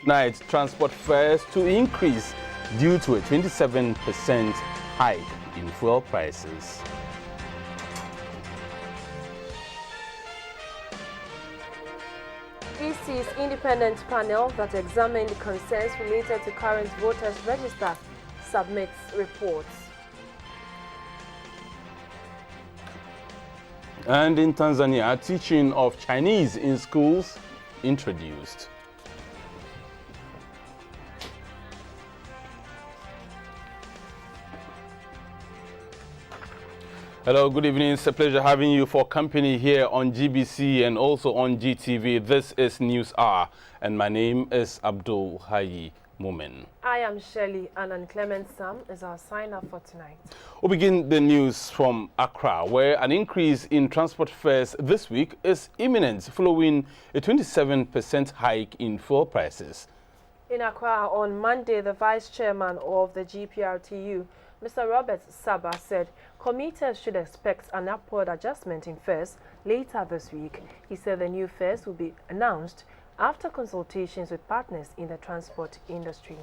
overnight transport fares to increase due to a 27% hike in fuel prices. EC's independent panel that examined concerns related to current voters register submits reports. And in Tanzania, teaching of Chinese in schools introduced. Hello, good evening. It's a pleasure having you for company here on GBC and also on GTV. This is News Hour, and my name is Abdul Hayi Mumin. I am Shirley, and Clement Sam is our sign-up for tonight. We'll begin the news from Accra, where an increase in transport fares this week is imminent following a 27% hike in fuel prices. In Accra on Monday, the vice chairman of the GPRTU, Mr. Robert Saba, said commuters should expect an upward adjustment in fares later this week. He said the new fares will be announced after consultations with partners in the transport industry.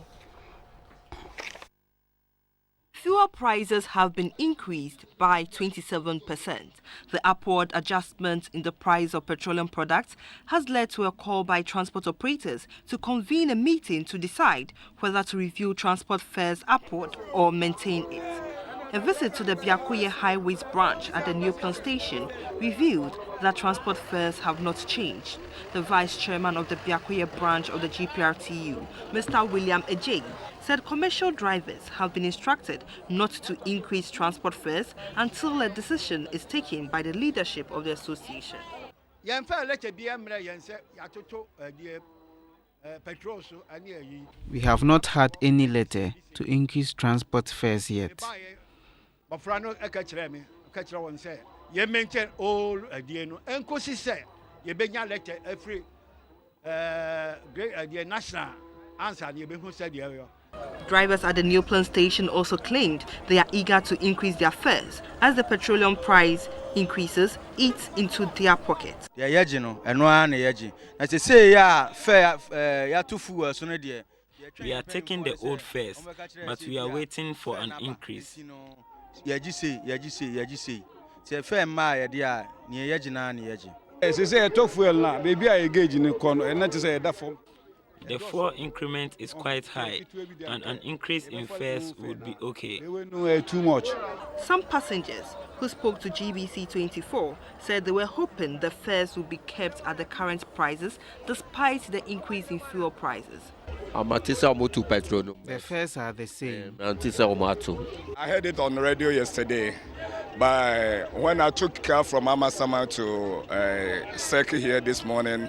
Fuel prices have been increased by 27%. The upward adjustment in the price of petroleum products has led to a call by transport operators to convene a meeting to decide whether to review transport fares upward or maintain it. A visit to the Biakuye Highways branch at the New Plant Station revealed that transport fares have not changed. The vice chairman of the Biakuye branch of the GPRTU, Mr. William Ejay, said commercial drivers have been instructed not to increase transport fares until a decision is taken by the leadership of the association. We have not had any letter to increase transport fares yet. Drivers at the New Plant Station also claimed they are eager to increase their fares as the petroleum price increases eats into their pockets. We are taking the old fares, but we are waiting for an increase. The fuel increment is quite high, and an increase in fares would be okay. Too much. Some passengers who spoke to GBC24 said they were hoping the fares would be kept at the current prices despite the increase in fuel prices. The fares are the same. I heard it on the radio yesterday, but when I took car from Amasama to Circle here this morning,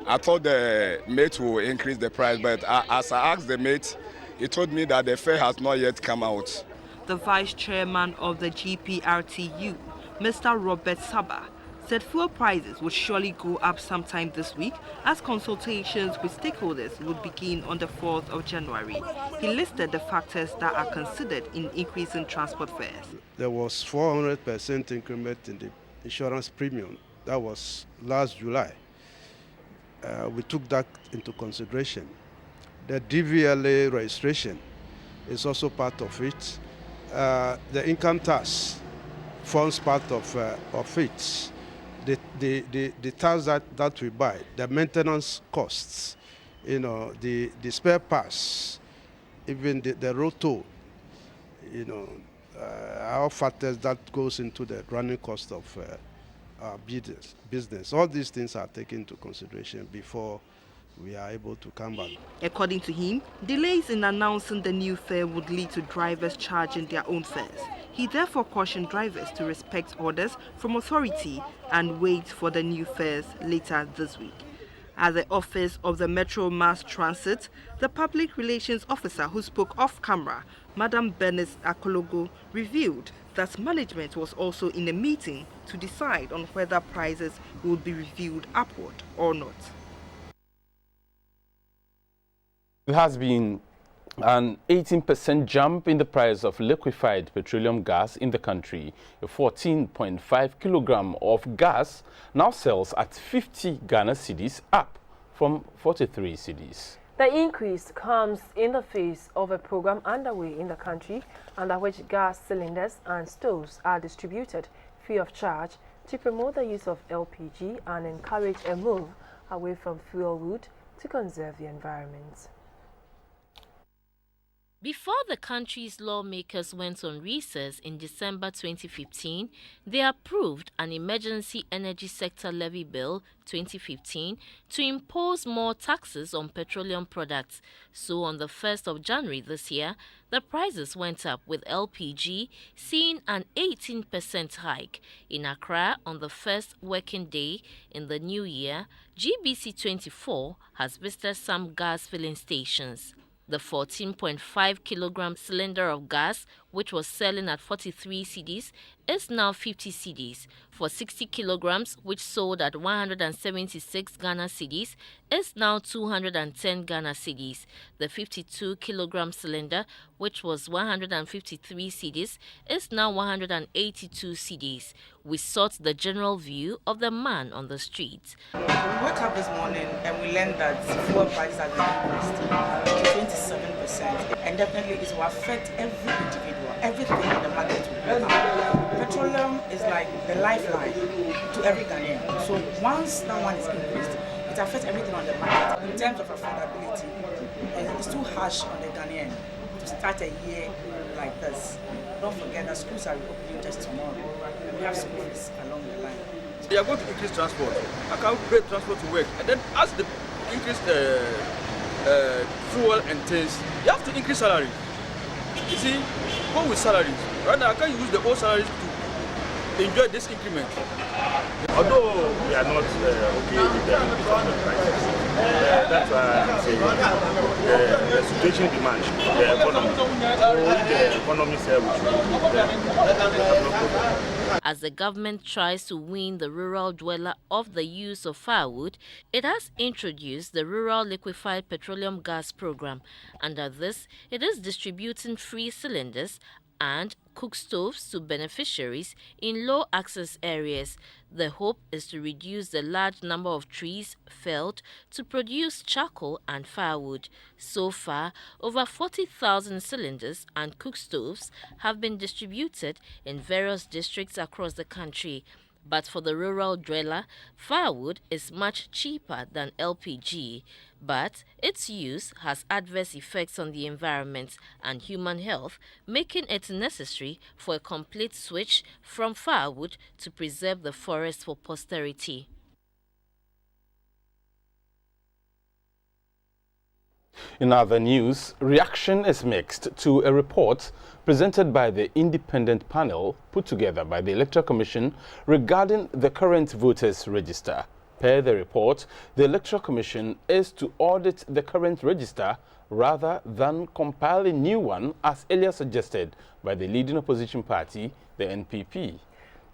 I thought the mate will increase the price, but as I asked the mate, he told me that the fare has not yet come out. The vice chairman of the GPRTU, Mr. Robert Saba, said fuel prices would surely go up sometime this week as consultations with stakeholders would begin on the 4th of January. He listed the factors that are considered in increasing transport fares. There was 400% increment in the insurance premium. That was last July. We took that into consideration. The DVLA registration is also part of it. The income tax forms part of it. The tax that we buy, the maintenance costs, the spare parts, even the road toll, our factors that goes into the running cost of our business. All these things are taken into consideration before we are able to come back. According to him, delays in announcing the new fare would lead to drivers charging their own fares. He therefore cautioned drivers to respect orders from authority and wait for the new fares later this week. At the office of the Metro Mass Transit, the public relations officer who spoke off camera, Madam Bernice Akologo, revealed that management was also in a meeting to decide on whether prices would be reviewed upward or not. There has been an 18% jump in the price of liquefied petroleum gas in the country. A 14.5 kilogram of gas now sells at 50 Ghana cedis, up from 43 cedis. The increase comes in the face of a program underway in the country under which gas cylinders and stoves are distributed free of charge to promote the use of LPG and encourage a move away from fuel wood to conserve the environment. Before the country's lawmakers went on recess in December 2015, they approved an Emergency Energy Sector Levy Bill 2015 to impose more taxes on petroleum products. So on the 1st of January this year, the prices went up, with LPG seeing an 18% hike. In Accra, on the first working day in the new year, GBC24 has visited some gas filling stations. The 14.5 kilogram cylinder of gas, which was selling at 43 cedis, is now 50 cedis. For 60 kilograms, which sold at 176 Ghana cedis, is now 210 Ghana cedis. The 52 kilogram cylinder, which was 153 cedis, is now 182 cedis. We sought the general view of the man on the street. We woke up this morning and we learned that fuel prices have been increased to 27%, and definitely it will affect every individual, everything in the market will go up. Petroleum is like the lifeline to every Ghanaian. So once that one is increased, it affects everything on the market. In terms of affordability, it's too harsh on the Ghanaian to start a year like this. Don't forget that schools are opening just tomorrow. We have school fees along the line. They are going to increase transport. I can't pay transport to work. And then as the increase fuel and things, you have to increase salary. You see, go with salaries. Right now, I can't use the old salaries to enjoy this increment. Although we are not okay with the increase of the prices, that's why I'm saying the situation demands the economy. So the economy says we should. As the government tries to wean the rural dweller off the use of firewood, it has introduced the Rural Liquefied Petroleum Gas Program. Under this, it is distributing free cylinders and cook stoves to beneficiaries in low-access areas. The hope is to reduce the large number of trees felled to produce charcoal and firewood. So far, over 40,000 cylinders and cook stoves have been distributed in various districts across the country. But for the rural dweller, firewood is much cheaper than LPG. But its use has adverse effects on the environment and human health, making it necessary for a complete switch from firewood to preserve the forest for posterity. In other news, reaction is mixed to a report presented by the independent panel put together by the Electoral Commission regarding the current voters' register. Per the report, the Electoral Commission is to audit the current register rather than compile a new one, as earlier suggested by the leading opposition party, the NPP.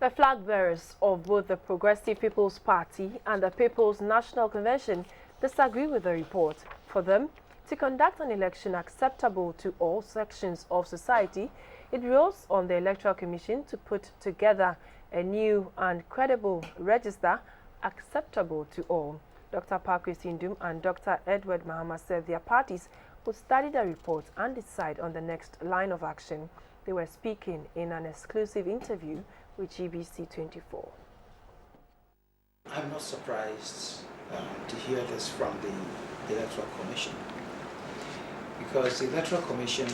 The flag bearers of both the Progressive People's Party and the People's National Convention disagree with the report. For them, to conduct an election acceptable to all sections of society, it rolls on the Electoral Commission to put together a new and credible register acceptable to all. Dr. Parkwesi Sindum and Dr. Edward Mahama said their parties would study the report and decide on the next line of action. They were speaking in an exclusive interview with GBC24. I'm not surprised to hear this from the Electoral Commission, because the Electoral Commission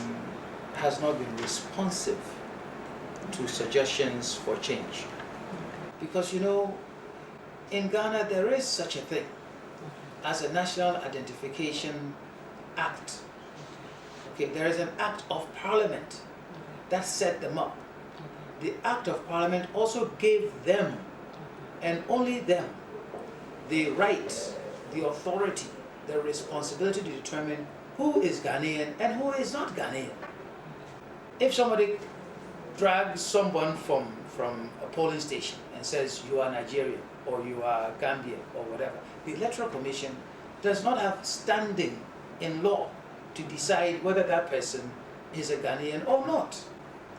has not been responsive to suggestions for change. Because, you know, in Ghana there is such a thing as a National Identification Act. Okay, there is an Act of Parliament that set them up. The Act of Parliament also gave them, and only them, the right, the authority, the responsibility to determine who is Ghanaian and who is not Ghanaian. If somebody drags someone from a polling station and says you are Nigerian or you are Gambian or whatever, the Electoral Commission does not have standing in law to decide whether that person is a Ghanaian or not.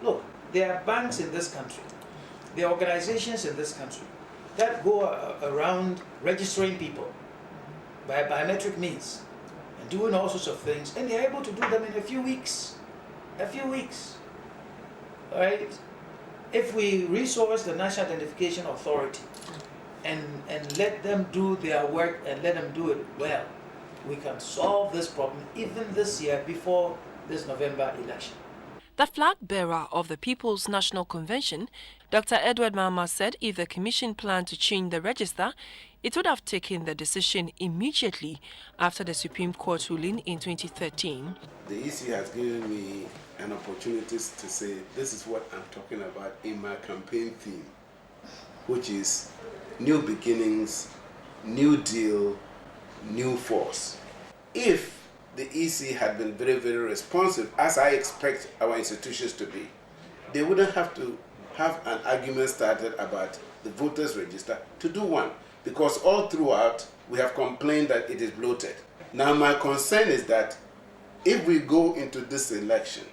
Look, there are banks in this country, there are organizations in this country that go around registering people by biometric means and doing all sorts of things, and they're able to do them in a few weeks. A few weeks. All right? If we resource the National Identification Authority and let them do their work and let them do it well, we can solve this problem even this year before this November election. The flag bearer of the People's National Convention, Dr. Edward Mama, said if the Commission planned to change the register, it would have taken the decision immediately after the Supreme Court ruling in 2013. The EC has given me an opportunity to say this is what I'm talking about in my campaign theme, which is new beginnings, new deal, new force. If the EC had been very, very responsive, as I expect our institutions to be, they wouldn't have to have an argument started about the voters register to do one, because all throughout we have complained that it is bloated. Now my concern is that if we go into this election,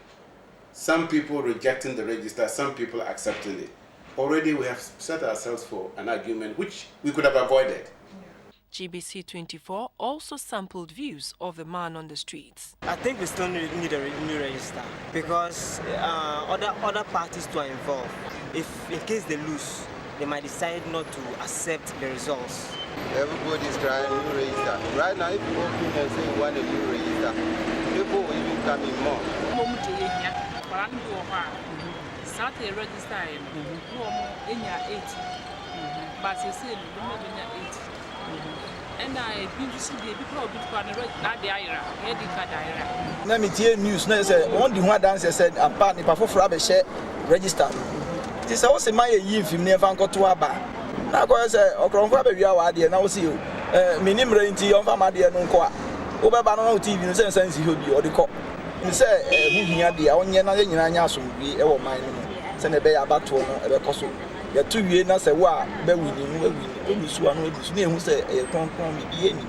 some people rejecting the register, some people accepting it, already we have set ourselves for an argument which we could have avoided. GBC24 also sampled views of the man on the streets. I think we still need a new register because other parties too are involved. If in case they lose, they might decide not to accept the results. Everybody's trying a new register. Right now, if you walk in and say you want a new register, people will even come in more. Let me tell you news. No, say one the one dance said apart ni pafo for abeshe register. This I was my year film never got to aba. Na go say okronfo abewia wa de na wo see minim renti on fama de no nko a. Wo be ba no TV no say sense ho bi o de ko. Ni say hu hia de a onye na nyina anya asombi e wo man no. Say na be ya abato no e be koso. Ya tu wie na say wa be wini no wini. Ebisu anu ebisu na ehu say e kronkron mi bi eni.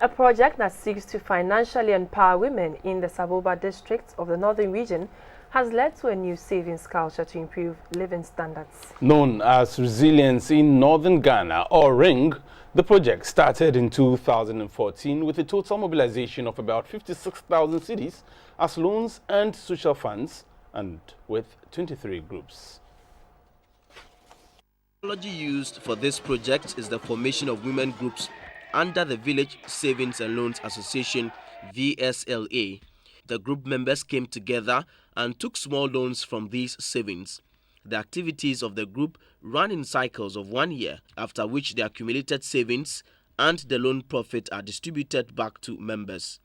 A project that seeks to financially empower women in the Saboba district of the northern region has led to a new savings culture to improve living standards. Known as Resilience in Northern Ghana, or RING, the project started in 2014 with a total mobilization of about 56,000 cedis as loans and social funds, and with 23 groups. The technology used for this project is the formation of women groups under the Village Savings and Loans Association, VSLA. The group members came together and took small loans from these savings. The activities of the group run in cycles of 1 year, after which the accumulated savings and the loan profit are distributed back to members.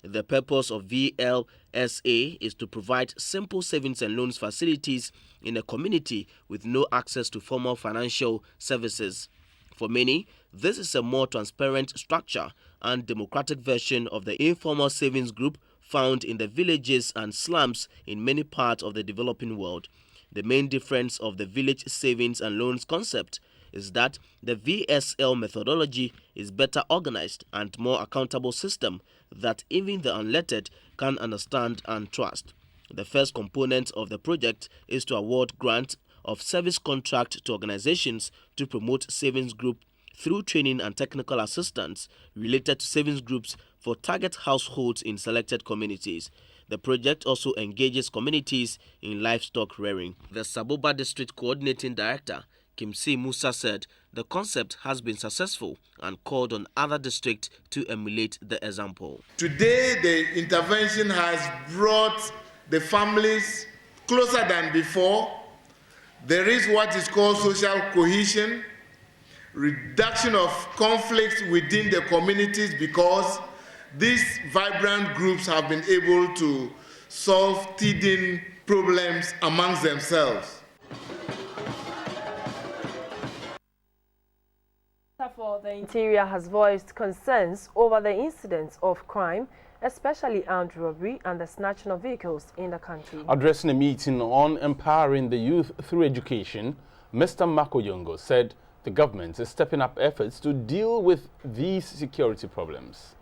The purpose of VLSA is to provide simple savings and loans facilities in a community with no access to formal financial services. For many, this is a more transparent structure and democratic version of the informal savings group found in the villages and slums in many parts of the developing world. The main difference of the village savings and loans concept is that the VSL methodology is better organized and more accountable system that even the unlettered can understand and trust. The first component of the project is to award grant of service contract to organizations to promote savings group through training and technical assistance related to savings groups for target households in selected communities. The project also engages communities in livestock rearing. The Saboba District Coordinating Director, Kimsi Musa, said the concept has been successful and called on other districts to emulate the example. Today, the intervention has brought the families closer than before. There is what is called social cohesion, reduction of conflicts within the communities because these vibrant groups have been able to solve teething problems amongst themselves. For the Interior has voiced concerns over the incidents of crime, especially armed robbery and the snatching of vehicles in the country. Addressing a meeting on empowering the youth through education, Mr. Makoyongo said the government is stepping up efforts to deal with these security problems.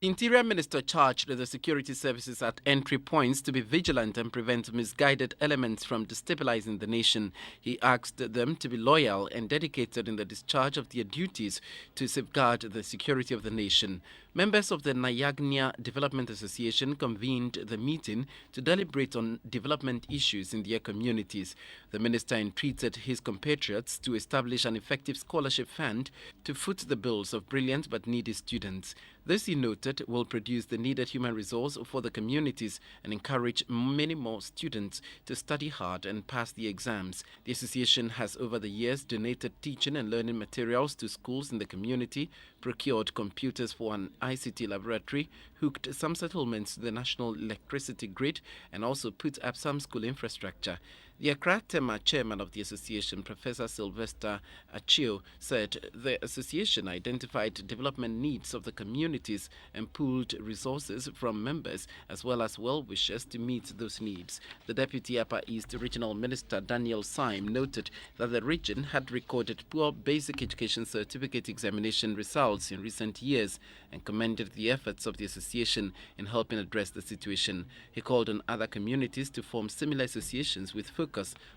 Interior Minister charged the security services at entry points to be vigilant and prevent misguided elements from destabilizing the nation. He asked them to be loyal and dedicated in the discharge of their duties to safeguard the security of the nation. Members of the Nyagnia Development Association convened the meeting to deliberate on development issues in their communities. The minister entreated his compatriots to establish an effective scholarship fund to foot the bills of brilliant but needy students. This, he noted, will produce the needed human resource for the communities and encourage many more students to study hard and pass the exams. The association has over the years donated teaching and learning materials to schools in the community, procured computers for an ICT laboratory, hooked some settlements to the national electricity grid, and also put up some school infrastructure. The Accra Tema chairman of the association, Professor Sylvester Achio, said the association identified development needs of the communities and pooled resources from members as well as well-wishers to meet those needs. The Deputy Upper East Regional Minister, Daniel Syme, noted that the region had recorded poor basic education certificate examination results in recent years and commended the efforts of the association in helping address the situation. He called on other communities to form similar associations with focus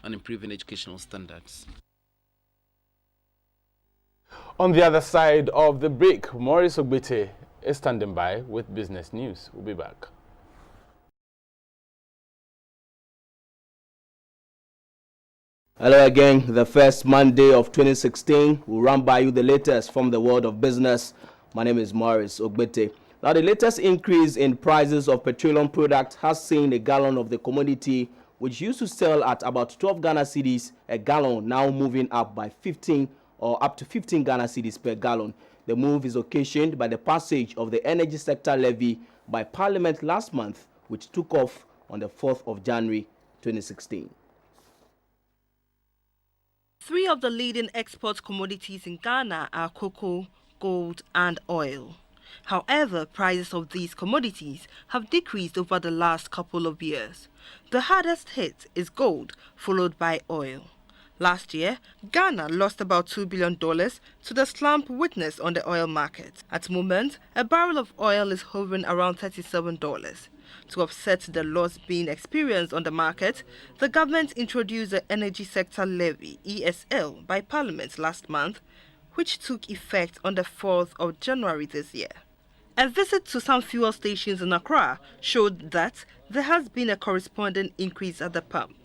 on improving educational standards. On the other side of the break, Maurice Ogbete is standing by with business news. We'll be back. Hello again. The first Monday of 2016, we'll run by you the latest from the world of business. My name is Maurice Ogbete. Now, the latest increase in prices of petroleum products has seen a gallon of the commodity, which used to sell at about 12 Ghana cedis a gallon, now moving up by 15 or up to 15 Ghana cedis per gallon. The move is occasioned by the passage of the energy sector levy by Parliament last month, which took off on the 4th of January 2016. Three of the leading export commodities in Ghana are cocoa, gold, and oil. However, prices of these commodities have decreased over the last couple of years. The hardest hit is gold, followed by oil. Last year, Ghana lost about $2 billion to the slump witnessed on the oil market. At the moment, a barrel of oil is hovering around $37. To offset the loss being experienced on the market, the government introduced the Energy Sector Levy, ESL, by Parliament last month, which took effect on the 4th of January this year. A visit to some fuel stations in Accra showed that there has been a corresponding increase at the pump.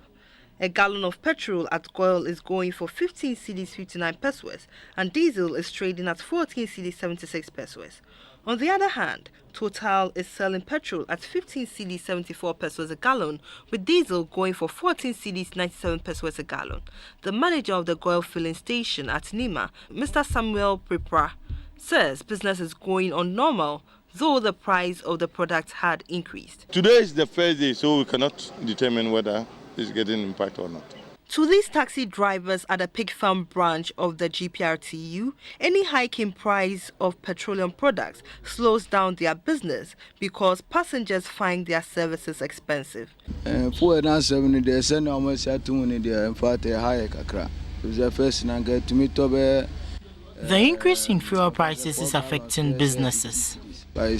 A gallon of petrol at Goil is going for 15 cedis 59 pesos and diesel is trading at 14 cedis 76 pesos. On the other hand, Total is selling petrol at 15 cedis 74 pesos a gallon, with diesel going for 14 cedis 97 pesos a gallon. The manager of the Goil filling station at Nima, Mr. Samuel Pripra, says business is going on normal, though the price of the product had increased. Today is the first day, so we cannot determine whether it's getting impact or not. To these taxi drivers at the Pig Farm branch of the GPRTU, any hike in price of petroleum products slows down their business because passengers find their services expensive. The increase in fuel prices is affecting businesses. I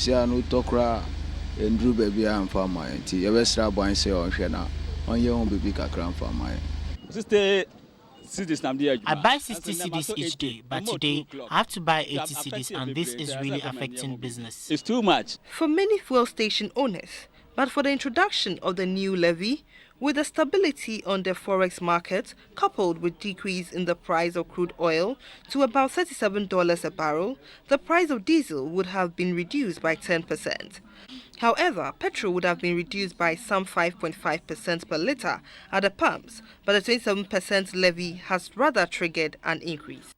buy 60 cedis each day, but today I have to buy 80 cedis, and this is really affecting business. It's too much for many fuel station owners, but for the introduction of the new levy, with the stability on the forex market, coupled with decrease in the price of crude oil to about $37 a barrel, the price of diesel would have been reduced by 10%. However, petrol would have been reduced by some 5.5% per litre at the pumps, but the 27% levy has rather triggered an increase.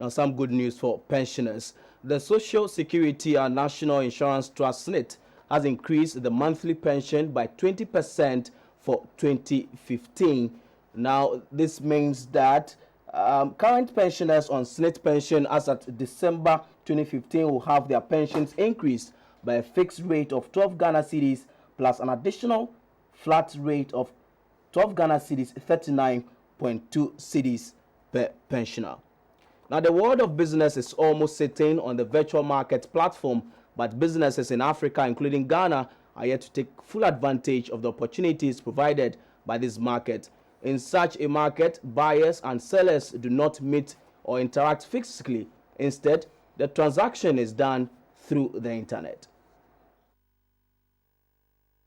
Now, some good news for pensioners. The Social Security and National Insurance Trust SNIT has increased the monthly pension by 20% for 2015. Now, this means that current pensioners on SNIT pension as at December 2015 will have their pensions increased by a fixed rate of 12 Ghana cedis plus an additional flat rate of 12 Ghana cedis 39.2 cedis per pensioner. Now, the world of business is almost sitting on the virtual market platform, but businesses in Africa, including Ghana, are yet to take full advantage of the opportunities provided by this market. In such a market, buyers and sellers do not meet or interact physically. Instead, the transaction is done through the internet.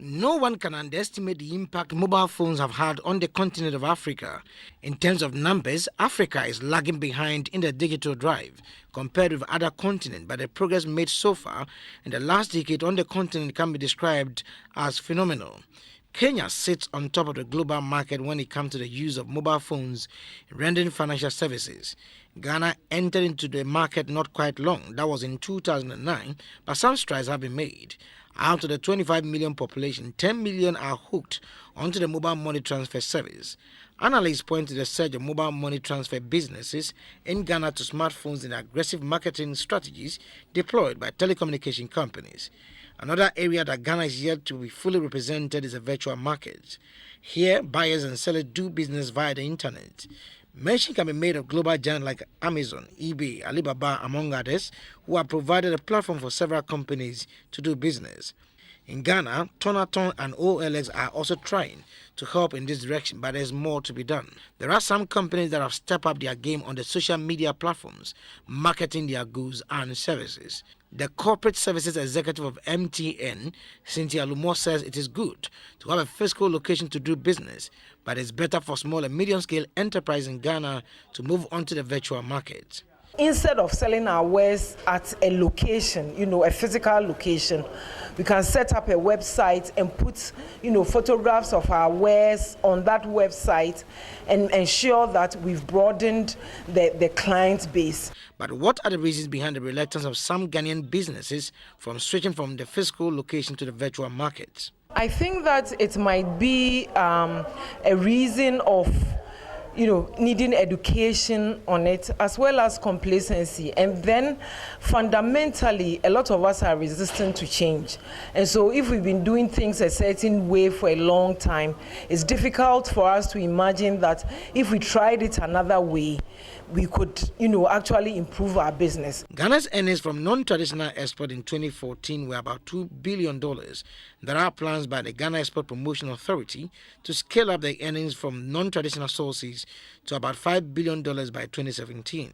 No one can underestimate the impact mobile phones have had on the continent of Africa. In terms of numbers, Africa is lagging behind in the digital drive compared with other continents, but the progress made so far in the last decade on the continent can be described as phenomenal. Kenya sits on top of the global market when it comes to the use of mobile phones in rendering financial services. Ghana entered into the market not quite long, that was in 2009, but some strides have been made. Out of the 25 million population, 10 million are hooked onto the mobile money transfer service. Analysts point to the surge of mobile money transfer businesses in Ghana to smartphones and aggressive marketing strategies deployed by telecommunication companies. Another area that Ghana is yet to be fully represented is the virtual market. Here, buyers and sellers do business via the internet. Mention can be made of global giants like Amazon, eBay, Alibaba, among others, who have provided a platform for several companies to do business. In Ghana, Tonaton and OLX are also trying to help in this direction, but there's more to be done. There are some companies that have stepped up their game on the social media platforms, marketing their goods and services. The corporate services executive of MTN, Cynthia Lumo, says it is good to have a physical location to do business, but it's better for small and medium-scale enterprises in Ghana to move on to the virtual market. Instead of selling our wares at a location, a physical location, we can set up a website and put, photographs of our wares on that website and ensure that we've broadened the client base. But what are the reasons behind the reluctance of some Ghanaian businesses from switching from the physical location to the virtual market? I think that it might be a reason of needing education on it, as well as complacency. And then fundamentally, a lot of us are resistant to change. And so if we've been doing things a certain way for a long time, it's difficult for us to imagine that if we tried it another way, we could, actually improve our business. Ghana's earnings from non-traditional export in 2014 were about $2 billion. There are plans by the Ghana Export Promotion Authority to scale up the earnings from non-traditional sources to about $5 billion by 2017.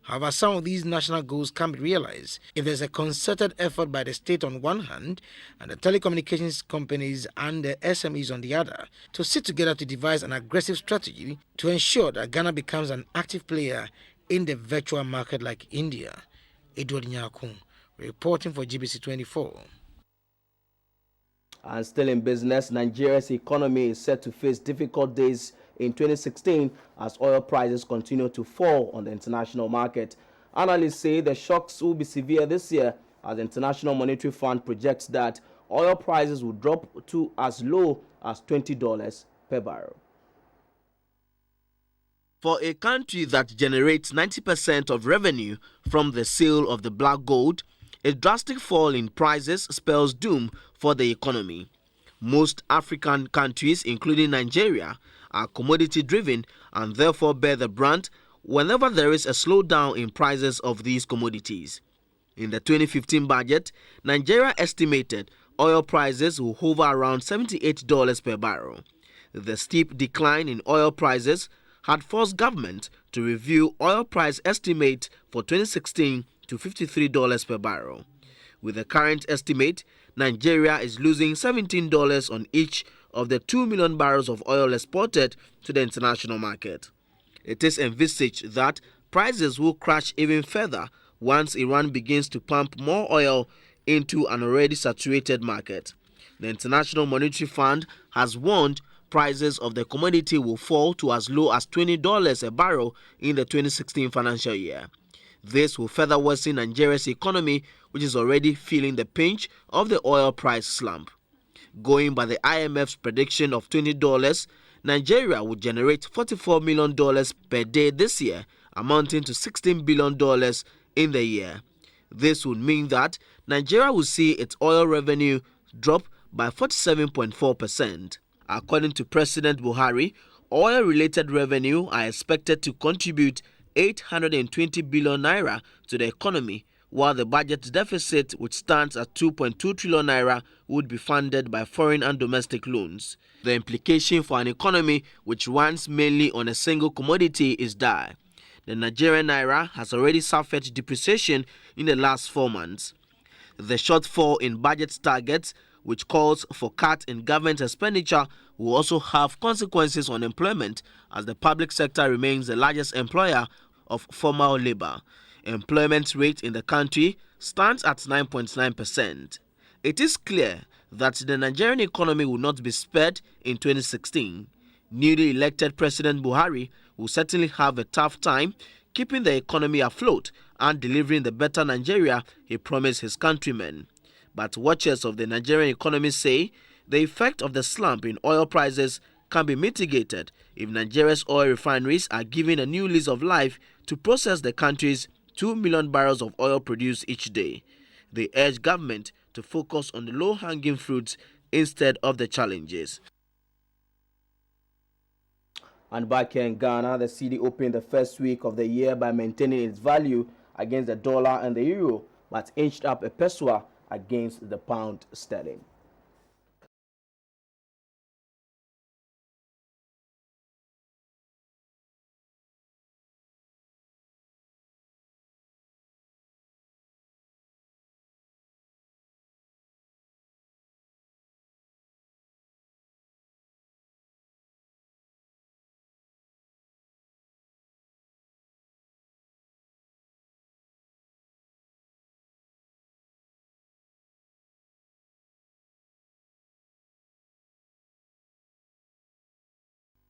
However, some of these national goals can be realized if there's a concerted effort by the state on one hand and the telecommunications companies and the SMEs on the other to sit together to devise an aggressive strategy to ensure that Ghana becomes an active player in the virtual market like India. Edward Nyakun, reporting for GBC24. And still in business, Nigeria's economy is set to face difficult days in 2016 as oil prices continue to fall on the international market. Analysts say the shocks will be severe this year as the International Monetary Fund projects that oil prices will drop to as low as $20 per barrel. For a country that generates 90% of revenue from the sale of the black gold, a drastic fall in prices spells doom for the economy. Most African countries, including Nigeria, are commodity-driven and therefore bear the brunt whenever there is a slowdown in prices of these commodities. In the 2015 budget, Nigeria estimated oil prices will hover around $78 per barrel. The steep decline in oil prices had forced government to review oil price estimate for 2016 to $53 per barrel. With the current estimate, Nigeria is losing $17 on each of the 2 million barrels of oil exported to the international market. It is envisaged that prices will crash even further once Iran begins to pump more oil into an already saturated market. The International Monetary Fund has warned prices of the commodity will fall to as low as $20 a barrel in the 2016 financial year. This will further worsen Nigeria's economy, which is already feeling the pinch of the oil price slump. Going by the IMF's prediction of $20, Nigeria would generate $44 million per day this year, amounting to $16 billion in the year. This would mean that Nigeria will see its oil revenue drop by 47.4%. According to President Buhari, oil-related revenue are expected to contribute 820 billion naira to the economy, while the budget deficit, which stands at 2.2 trillion naira, would be funded by foreign and domestic loans. The implication for an economy which runs mainly on a single commodity is dire. The Nigerian naira has already suffered depreciation in the last 4 months. The shortfall in budget targets, which calls for cut in government expenditure, will also have consequences on employment, as the public sector remains the largest employer of formal labor. Employment rate in the country stands at 9.9%. It is clear that the Nigerian economy will not be spared in 2016. Newly elected President Buhari will certainly have a tough time keeping the economy afloat and delivering the better Nigeria he promised his countrymen. But watchers of the Nigerian economy say the effect of the slump in oil prices can be mitigated if Nigeria's oil refineries are given a new lease of life to process the country's 2 million barrels of oil produced each day. They urge government to focus on the low-hanging fruits instead of the challenges. And back here in Ghana, the cedi opened the first week of the year by maintaining its value against the dollar and the euro, but inched up a peso against the pound sterling.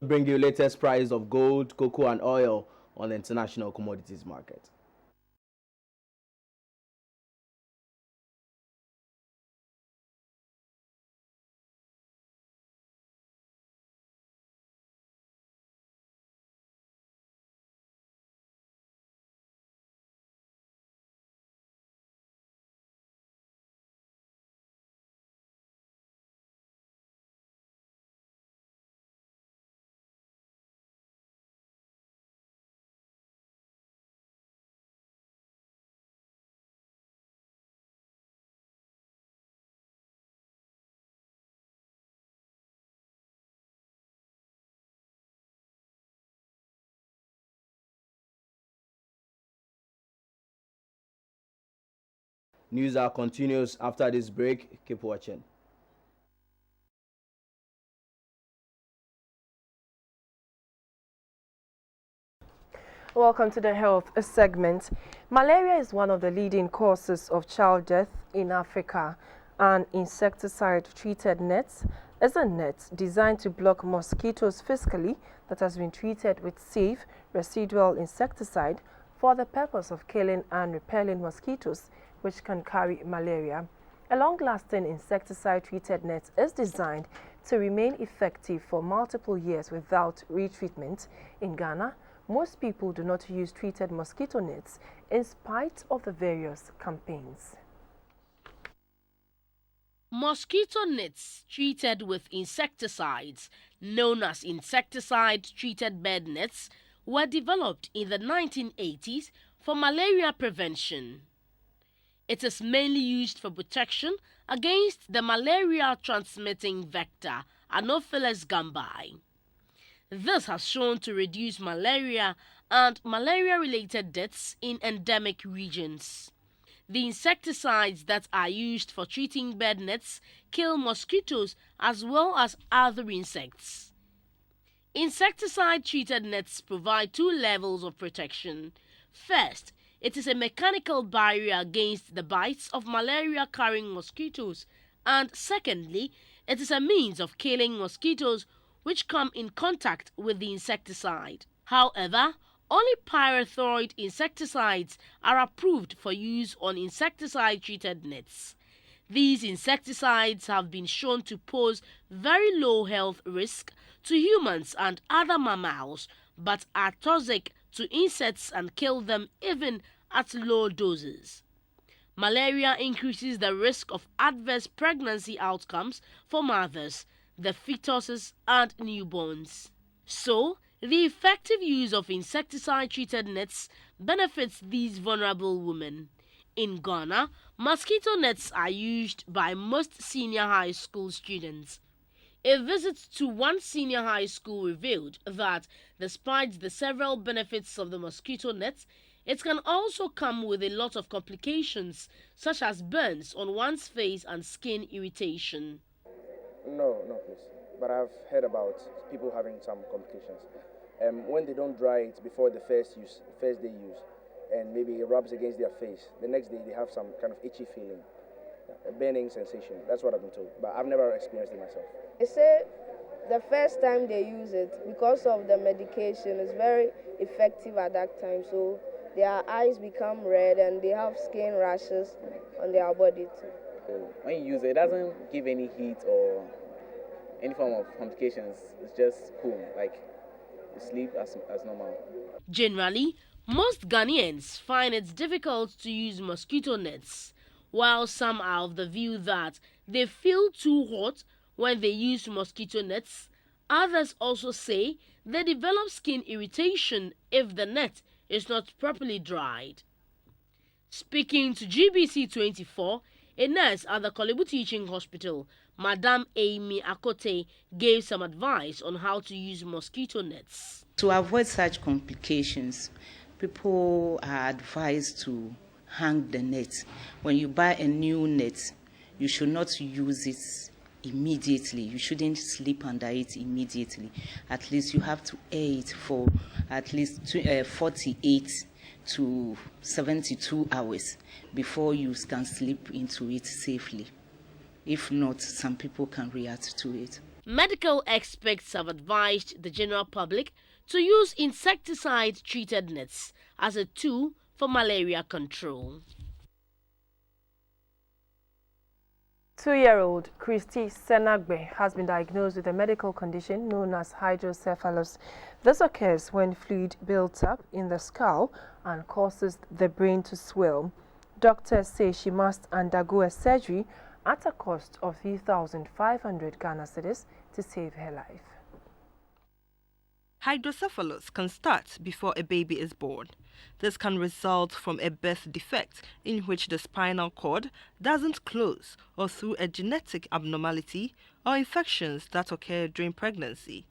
Bring you latest price of gold, cocoa and oil on the international commodities market. News hour continues after this break. Keep watching. Welcome to the health segment. Malaria is one of the leading causes of child death in Africa. An insecticide-treated net is a net designed to block mosquitoes physically that has been treated with safe residual insecticide for the purpose of killing and repelling mosquitoes which can carry malaria. A long-lasting insecticide-treated net is designed to remain effective for multiple years without retreatment. In Ghana, most people do not use treated mosquito nets in spite of the various campaigns. Mosquito nets treated with insecticides, known as insecticide-treated bed nets, were developed in the 1980s for malaria prevention. It is mainly used for protection against the malaria-transmitting vector Anopheles gambiae. This has shown to reduce malaria and malaria-related deaths in endemic regions. The insecticides that are used for treating bed nets kill mosquitoes as well as other insects. Insecticide-treated nets provide two levels of protection. First, it is a mechanical barrier against the bites of malaria-carrying mosquitoes, and secondly, it is a means of killing mosquitoes which come in contact with the insecticide. However, only pyrethroid insecticides are approved for use on insecticide-treated nets. These insecticides have been shown to pose very low health risk to humans and other mammals, but are toxic to insects and kill them even at low doses. Malaria increases the risk of adverse pregnancy outcomes for mothers, the fetuses and newborns. So, The effective use of insecticide-treated nets benefits these vulnerable women. In Ghana, mosquito nets are used by most senior high school students. A visit to one senior high school revealed that despite the several benefits of the mosquito net, it can also come with a lot of complications, such as burns on one's face and skin irritation. No, please. But I've heard about people having some complications. When they don't dry it before the first day use, and maybe it rubs against their face, the next day they have some kind of itchy feeling, a burning sensation. That's what I've been told, but I've never experienced it myself. They say the first time they use it, because of the medication, is very effective at that time, so their eyes become red and they have skin rashes on their body too. When you use it, it doesn't give any heat or any form of complications. It's just cool, like you sleep as normal. Generally, most Ghanaians find it difficult to use mosquito nets, while some are of the view that they feel too hot when they use mosquito nets. Others also say they develop skin irritation if the net is not properly dried. Speaking to GBC24, a nurse at the Kolebu Teaching Hospital, Madame Amy Akote, gave some advice on how to use mosquito nets. To avoid such complications, people are advised to hang the net. When you buy a new net, you should not use it immediately. You shouldn't sleep under it immediately. At least you have to air it for at least 48 to 72 hours before you can sleep into it safely. If not, some people can react to it. Medical experts have advised the general public to use insecticide-treated nets as a tool for malaria control. 2-year-old Christy Senagbe has been diagnosed with a medical condition known as hydrocephalus. This occurs when fluid builds up in the skull and causes the brain to swell. Doctors say she must undergo a surgery at a cost of 3,500 Ghana cedis to save her life. Hydrocephalus can start before a baby is born. This can result from a birth defect in which the spinal cord doesn't close or through a genetic abnormality or infections that occur during pregnancy.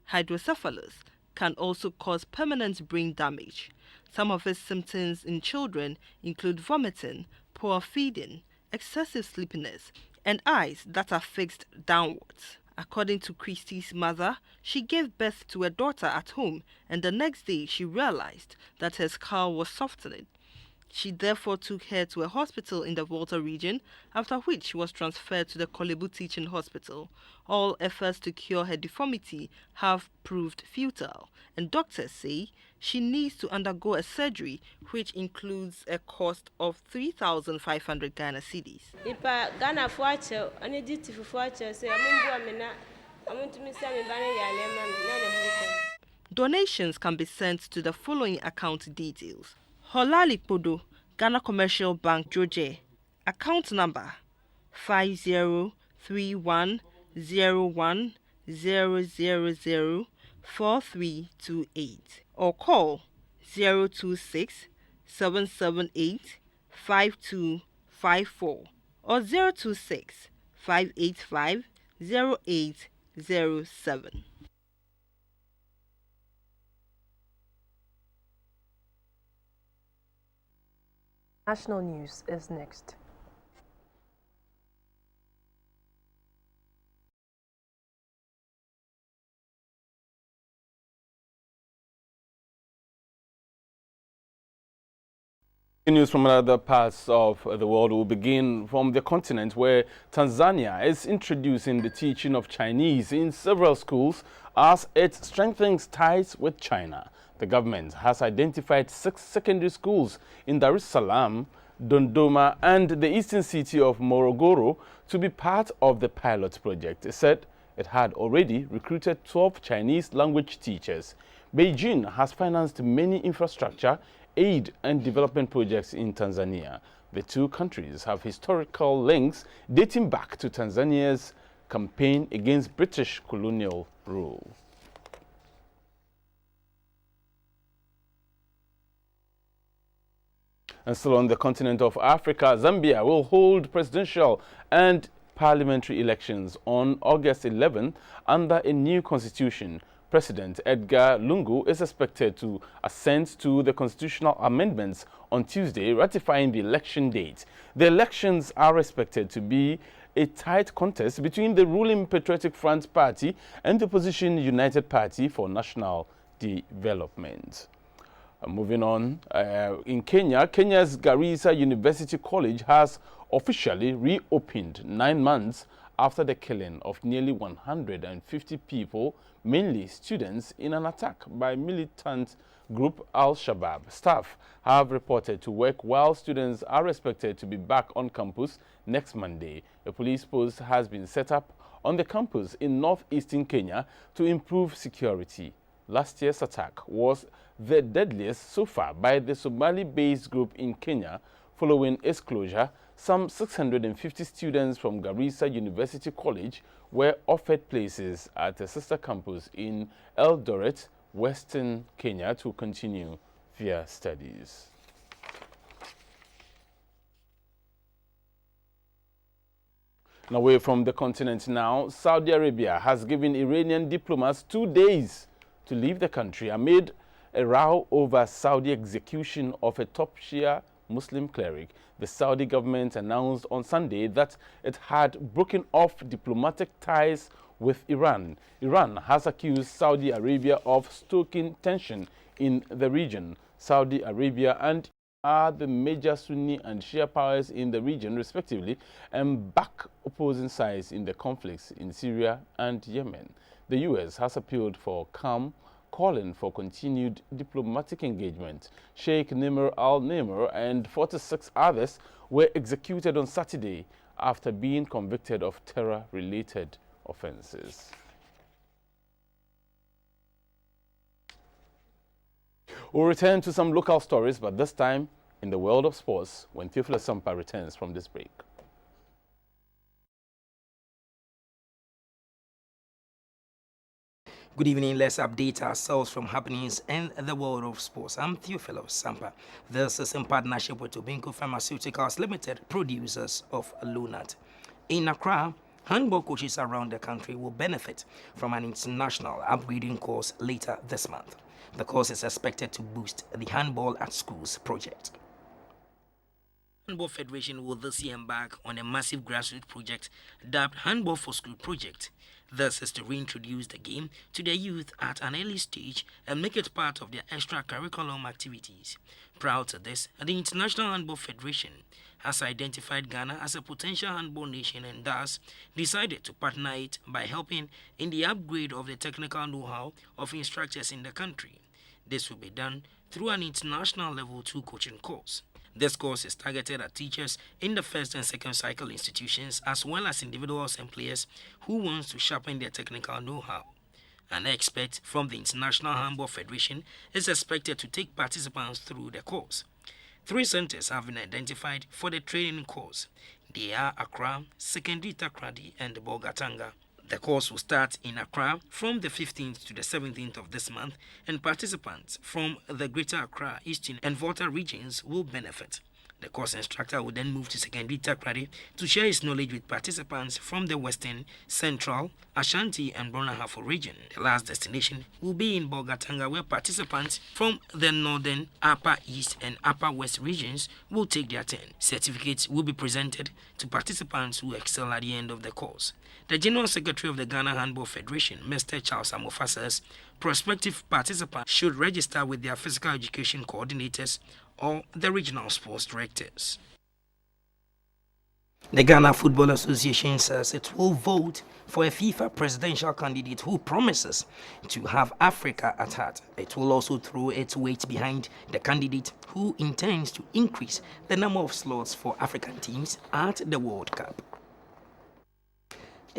Hydrocephalus can also cause permanent brain damage. Some of its symptoms in children include vomiting, poor feeding, excessive sleepiness, and eyes that are fixed downwards. According to Christy's mother, she gave birth to a daughter at home, and the next day she realized that her skull was softening. She therefore took her to a hospital in the Volta region, after which she was transferred to the Kolebu Teaching Hospital. All efforts to cure her deformity have proved futile, and doctors say she needs to undergo a surgery which includes a cost of 3,500 Ghana cedis. Donations can be sent to the following account details: Holali Podo, Ghana Commercial Bank, Joje, account number 50310100004328, or call 026 778 5254 or 026 585 0807. National news is next. News from other parts of the world will begin from the continent, where Tanzania is introducing the teaching of Chinese in several schools as it strengthens ties with China. The government has identified 6 secondary schools in Dar es Salaam, Dodoma, and the eastern city of Morogoro to be part of the pilot project. It said it had already recruited 12 Chinese language teachers. Beijing has financed many infrastructure, aid and development projects in Tanzania. The two countries have historical links dating back to Tanzania's campaign against British colonial rule. And still on the continent of Africa, Zambia will hold presidential and parliamentary elections on August 11 under a new constitution. President Edgar Lungu is expected to assent to the constitutional amendments on Tuesday, ratifying the election date. The elections are expected to be a tight contest between the ruling Patriotic Front Party and the opposition United Party for National Development. Moving on, in Kenya, Kenya's Garissa University College has officially reopened 9 months after the killing of nearly 150 people, mainly students, in an attack by militant group Al-Shabaab. Staff have reported to work while students are expected to be back on campus next Monday. A police post has been set up on the campus in northeastern Kenya to improve security. Last year's attack was the deadliest so far by the Somali-based group in Kenya. Following its closure, some 650 students from Garissa University College were offered places at a sister campus in Eldoret, Western Kenya, to continue their studies. And away from the continent now, Saudi Arabia has given Iranian diplomats 2 days to leave the country amid a row over Saudi execution of a top Shia Muslim cleric. The Saudi government announced on Sunday that it had broken off diplomatic ties with Iran. Iran has accused Saudi Arabia of stoking tension in the region. Saudi Arabia and are the major Sunni and Shia powers in the region, respectively, and back opposing sides in the conflicts in Syria and Yemen. The U.S. has appealed for calm, calling for continued diplomatic engagement. Sheikh Nimr al-Nimr and 46 others were executed on Saturday after being convicted of terror-related offenses. We'll return to some local stories, but this time in the world of sports when Theophilus Sampa returns from this break. Good evening. Let's update ourselves from happenings in the world of sports. I'm Theophilus Sampa. This is in partnership with Tobinco Pharmaceuticals Limited, producers of Lunat. In Accra, handball coaches around the country will benefit from an international upgrading course later this month. The course is expected to boost the Handball at Schools project. Handball Federation will this year embark on a massive grassroots project dubbed Handball for School Project. This is to reintroduce the game to their youth at an early stage and make it part of their extracurriculum activities. Prior to this, the International Handball Federation has identified Ghana as a potential handball nation and thus decided to partner it by helping in the upgrade of the technical know-how of instructors in the country. This will be done through an international level 2 coaching course. This course is targeted at teachers in the first and second cycle institutions as well as individuals and players who want to sharpen their technical know-how. An expert from the International Handball Federation is expected to take participants through the course. 3 centers have been identified for the training course. They are Accra, Secondary Takrady, and Bolgatanga. The course will start in Accra from the 15th to the 17th of this month, and participants from the Greater Accra, Eastern, and Volta regions will benefit. The course instructor will then move to Secondary Takrady to share his knowledge with participants from the Western, Central, Ashanti, and Brunahafo region. The last destination will be in Bolgatanga, where participants from the Northern, Upper East, and Upper West regions will take their turn. Certificates will be presented to participants who excel at the end of the course. The General Secretary of the Ghana Handball Federation, Mr. Charles Amofa, says prospective participants should register with their physical education coordinators or the regional sports directors. The Ghana Football Association says it will vote for a FIFA presidential candidate who promises to have Africa at heart. It will also throw its weight behind the candidate who intends to increase the number of slots for African teams at the World Cup.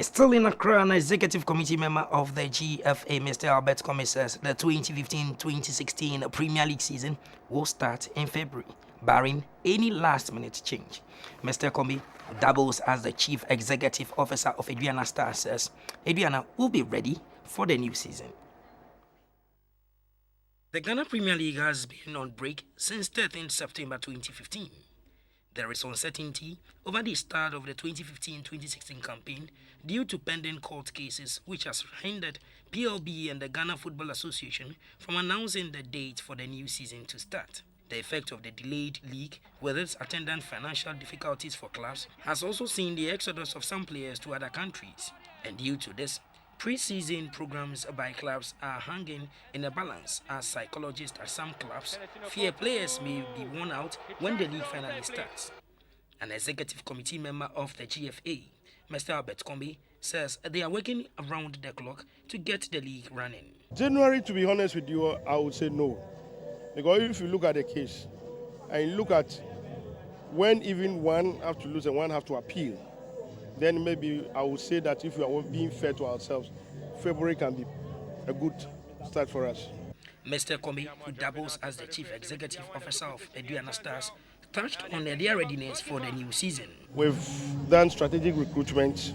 Still in Accra, an executive committee member of the GFA, Mr. Albert Comey, says the 2015-2016 Premier League season will start in February, barring any last-minute change. Mr. Comey doubles as the chief executive officer of Adriana Stars, says Adriana will be ready for the new season. The Ghana Premier League has been on break since 13 September 2015. There is uncertainty over the start of the 2015-2016 campaign due to pending court cases which has hindered PLB and the Ghana Football Association from announcing the date for the new season to start. The effect of the delayed league, with its attendant financial difficulties for clubs, has also seen the exodus of some players to other countries. And due to this, pre-season programs by clubs are hanging in a balance as psychologists at some clubs fear players may be worn out when the league finally starts. An executive committee member of the GFA, Mr. Albert Kombi, says they are working around the clock to get the league running. January, to be honest with you, I would say no. Because if you look at the case and you look at when even one have to lose and one have to appeal, then maybe I would say that if we are being fair to ourselves, February can be a good start for us. Mr. Kombi, who doubles as the chief executive officer of Aduana Stars, touched on their readiness for the new season. We've done strategic recruitment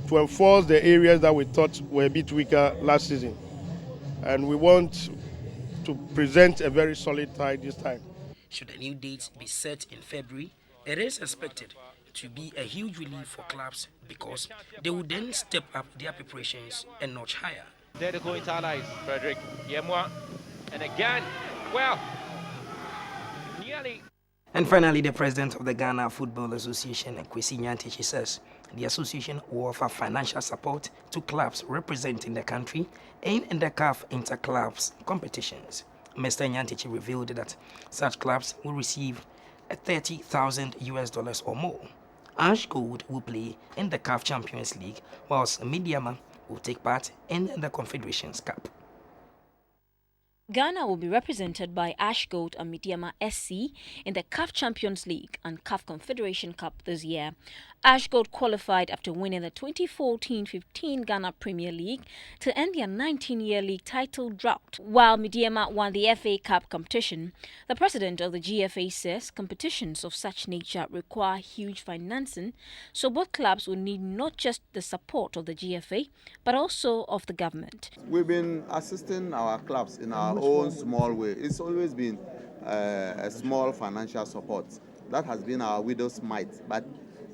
to enforce the areas that we thought were a bit weaker last season. And we want to present a very solid tie this time. Should the new dates be set in February, it is expected to be a huge relief for clubs because they will then step up their preparations a notch higher. There to go into allies, Frederick Yemwa, and again, well, nearly. And finally, the president of the Ghana Football Association, Kwesi Nyantakyi, says the association will offer financial support to clubs representing the country in the CAF inter-clubs competitions. Mr. Nyantakyi revealed that such clubs will receive $30,000 or more. Ash Gold will play in the CAF Champions League, whilst Midiama will take part in the Confederations Cup. Ghana will be represented by Ash Gold and Midiama SC in the CAF Champions League and CAF Confederation Cup this year. Ash Gold qualified after winning the 2014-15 Ghana Premier League to end their 19-year league title drought, while Midiama won the FA Cup competition. The president of the GFA says competitions of such nature require huge financing, so both clubs will need not just the support of the GFA, but also of the government. We've been assisting our clubs in our own small way. It's always been a small financial support. That has been our widow's mite, but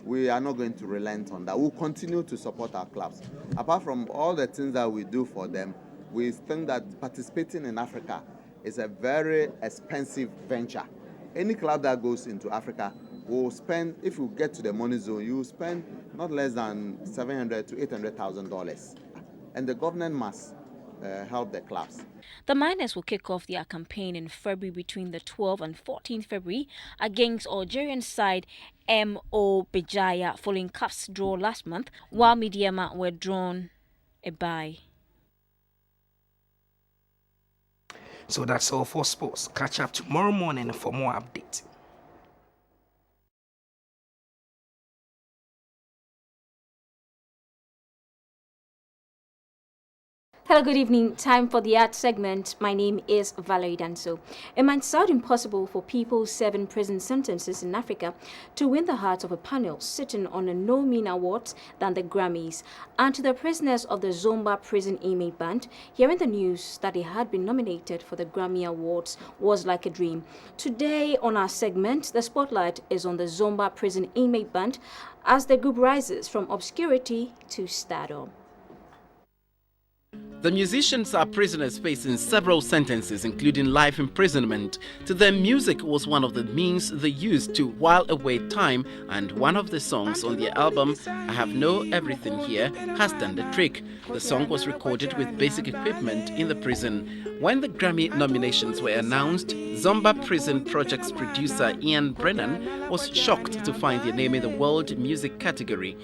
we are not going to relent on that. We'll continue to support our clubs. Apart from all the things that we do for them, we think that participating in Africa is a very expensive venture. Any club that goes into Africa will spend, if you get to the money zone, you will spend not less than $700,000 to $800,000. And the government must help the clubs. The Miners will kick off their campaign in February between the 12th and 14th February against Algerian side MO Bijaya following CAF's draw last month, while Midiama were drawn a bye. So that's all for sports. Catch up tomorrow morning for more updates. Hello, good evening. Time for the art segment. My name is Valerie Danso. It might sound impossible for people serving prison sentences in Africa to win the hearts of a panel sitting on a no mean award than the Grammys. And to the prisoners of the Zomba prison inmate band, hearing the news that they had been nominated for the Grammy Awards was like a dream. Today on our segment, the spotlight is on the Zomba prison inmate band as the group rises from obscurity to stardom. The musicians are prisoners facing several sentences, including life imprisonment. To them, music was one of the means they used to while away time, and one of the songs on their album, I Have No Everything Here, has done the trick. The song was recorded with basic equipment in the prison. When the Grammy nominations were announced, Zomba Prison Project's producer Ian Brennan was shocked to find their name in the World Music category.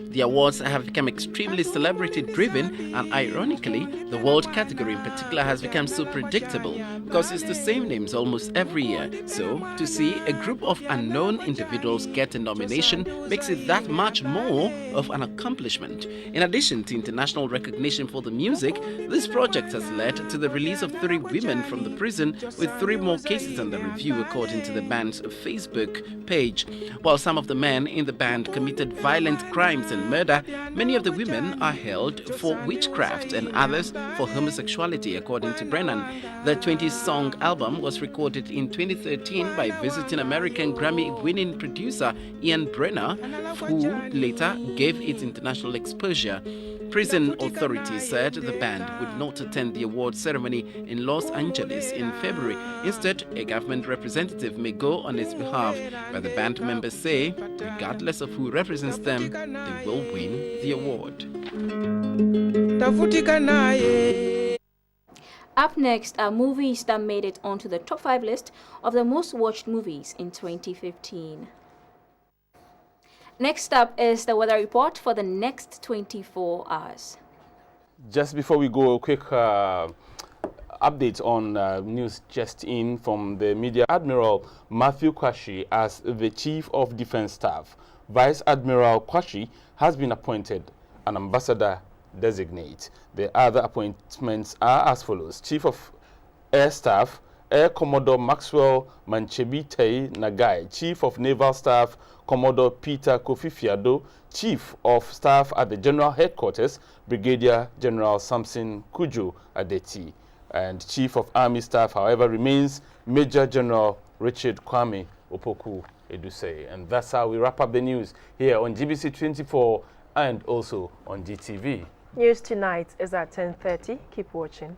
The awards have become extremely celebrity-driven, and ironically, the world category in particular has become so predictable because it's the same names almost every year. So, to see a group of unknown individuals get a nomination makes it that much more of an accomplishment. In addition to international recognition for the music, this project has led to the release of 3 women from the prison, with 3 more cases under review according to the band's Facebook page. While some of the men in the band committed violent crimes crimes and murder, many of the women are held for witchcraft and others for homosexuality, according to Brennan. The 20-song album was recorded in 2013 by visiting American Grammy-winning producer Ian Brenner, who later gave it international exposure. Prison authorities said the band would not attend the award ceremony in Los Angeles in February. Instead, a government representative may go on its behalf, but the band members say, regardless of who represents them, they will win the award. Up next are movies that made it onto the top 5 list of the most watched movies in 2015. Next up is the weather report for the next 24 hours. Just before we go, a quick update on news just in from the media. Admiral Matthew Kwashi as the Chief of Defense Staff. Vice Admiral Kwashi has been appointed an ambassador designate. The other appointments are as follows. Chief of Air Staff, Air Commodore Maxwell Manchebite Nagai. Chief of Naval Staff, Commodore Peter Kofi-Fiado. Chief of Staff at the General Headquarters, Brigadier General Samson Kujo Adeti. And Chief of Army Staff, however, remains Major General Richard Kwame Opoku Edusei. And that's how we wrap up the news here on GBC24 and also on GTV. News tonight is at 10:30. Keep watching.